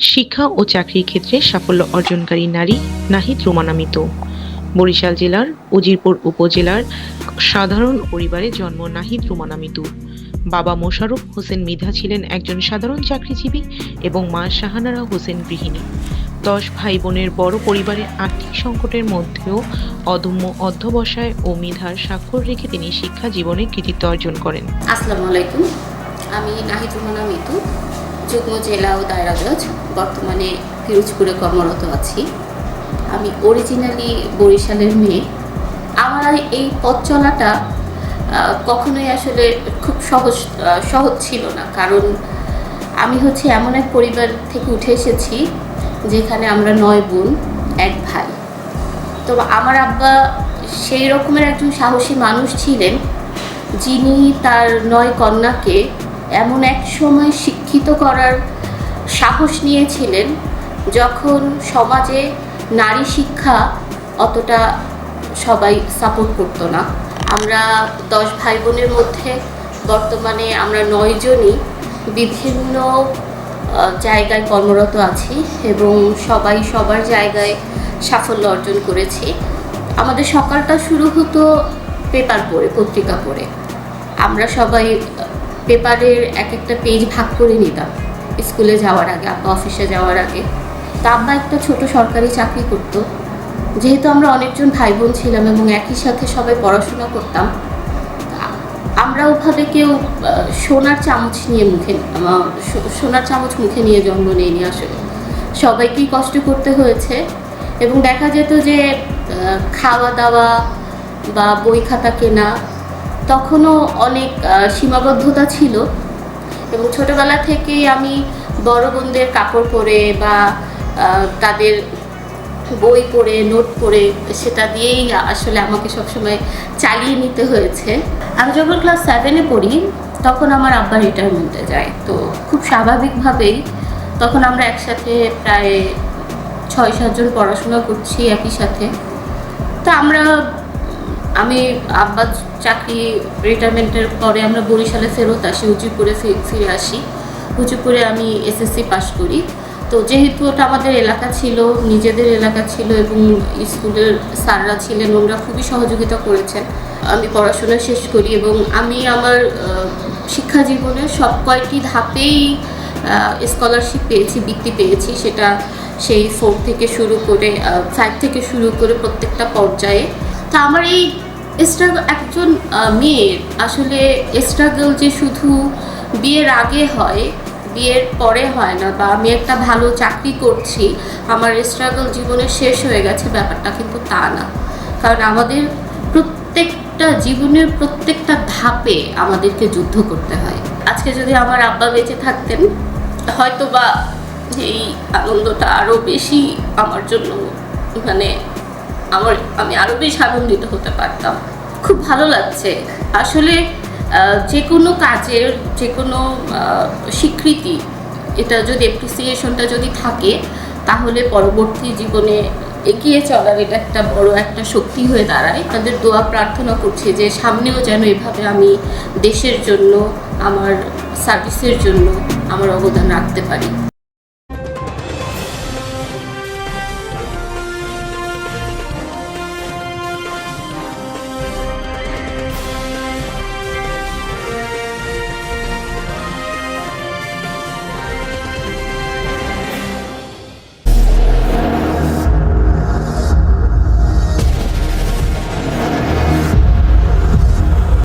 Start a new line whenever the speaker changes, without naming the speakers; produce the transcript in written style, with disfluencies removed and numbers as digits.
শিক্ষা ও চাকরির ক্ষেত্রে সাফল্য অর্জনকারী নারী নাহিদ রুমানা মিতু। বরিশাল জেলার উজিরপুর উপজেলার সাধারণ পরিবারে জন্ম নাহিদ রুমানা মিতুর। বাবা মোশাররফ হোসেন মৃধা ছিলেন একজন সাধারণ চাকরিজীবী এবং মা শাহানারা হোসেন গৃহিণী। 10 ভাই বোনের বড় পরিবারে আর্থিক সংকটের মধ্যেও অদম্য অধ্যবসায় ও মেধার স্বাক্ষর রেখে তিনি শিক্ষা জীবনে কৃতিত্ব অর্জন করেন।
আসসালামু আলাইকুম। আমি নাহিদ রুমানা মিতু, যুগ্ম জেলা ও দায়রা জজ, বর্তমানে পিরোজপুরে কর্মরত আছি। আমি অরিজিনালি বরিশালের মেয়ে। আমার এই পথ চলাটা কখনোই আসলে খুব সহজ ছিল না, কারণ আমি এমন এক পরিবার থেকে উঠে এসেছি যেখানে আমরা 9 বোন 1 ভাই। তো আমার আব্বা সেই রকমের একজন সাহসী মানুষ ছিলেন, যিনি তার 9 কন্যাকে এমন এক সময় শিক্ষিত করার সাহস নিয়েছিলেন যখন সমাজে নারী শিক্ষা অতটা সবাই সাপোর্ট করতো না। আমরা 10 ভাই বোনের মধ্যে বর্তমানে আমরা 9 জনই বিভিন্ন জায়গায় কর্মরত আছি এবং সবাই সবার জায়গায় সাফল্য অর্জন করেছি। আমাদের সকালটা শুরু হতো পেপার পড়ে, পত্রিকা পড়ে। আমরা সবাই পেপারের এক একটা পেজ ভাগ করে নিতাম স্কুলে যাওয়ার আগে, আব্বা অফিসে যাওয়ার আগে। তা আব্বা একটা ছোট সরকারি চাকরি করত। যেহেতু আমরা অনেকজন ভাই বোন ছিলাম এবং একই সাথে সবাই পড়াশোনা করতাম, আমরা ওভাবে কেউ সোনার চামচ মুখে নিয়ে জন্ম নেয়নি। আসলে সবাইকেই কষ্ট করতে হয়েছে এবং দেখা যেত যে খাওয়া দাওয়া বা বই খাতা কেনা তখনও অনেক সীমাবদ্ধতা ছিল। এবং ছোটোবেলা থেকেই আমি বড় বোনদের কাপড় পরে বা তাদের বই পড়ে, নোট পড়ে, সেটা দিয়েই আসলে আমাকে সবসময় চালিয়ে নিতে হয়েছে। আমি যখন ক্লাস 7-এ পড়ি তখন আমার আব্বা রিটায়ারমেন্টে যায়। তো খুব স্বাভাবিকভাবেই তখন আমরা একসাথে প্রায় 6-7 জন পড়াশোনা করছি একই সাথে। তো আমি আব্বা চাকরি রিটায়ারমেন্টের পরে আমরা বরিশালে ফেরত আসি, উজিরপুরে ফিরে আসি। উজিরপুরে আমি এসএসসি পাস করি। তো যেহেতু ওটা আমাদের এলাকা ছিল, নিজেদের এলাকা ছিল এবং স্কুলের স্যাররা ছিলেন, ওনারা খুবই সহযোগিতা করেছেন। আমি পড়াশোনা শেষ করি এবং আমি আমার শিক্ষা জীবনের সব কয়টি ধাপেই স্কলারশিপ পেয়েছি, বৃত্তি পেয়েছি। সেটা সেই 4 থেকে শুরু করে 5 থেকে শুরু করে প্রত্যেকটা পর্যায়ে। তা আমার এই স্ট্রাগল, একজন মেয়ের আসলে স্ট্রাগল যে শুধু বিয়ের আগে হয়, বিয়ের পরে হয় না, বা আমি একটা ভালো চাকরি করছি আমার স্ট্রাগল জীবনে শেষ হয়ে গেছে, ব্যাপারটা কিন্তু তা না। কারণ আমাদের প্রত্যেকটা জীবনের প্রত্যেকটা ধাপে আমাদেরকে যুদ্ধ করতে হয়। আজকে যদি আমার আব্বা বেঁচে থাকতেন, হয়তো বা এই আনন্দটা আরও বেশি আমার জন্য, আমি আরও বেশি আনন্দিত হতে পারতাম। খুব ভালো লাগছে আসলে। যে কোনো কাজের, যে কোনো স্বীকৃতি, এটা যদি অ্যাপ্রিসিয়েশনটা যদি থাকে, তাহলে পরবর্তী জীবনে এগিয়ে চলার এটা একটা বড় একটা শক্তি হয়ে দাঁড়ায়। তাদের দোয়া প্রার্থনা করছি যে সামনেও যেন এভাবে আমি দেশের জন্য, আমার সার্ভিসের জন্য আমার অবদান রাখতে পারি।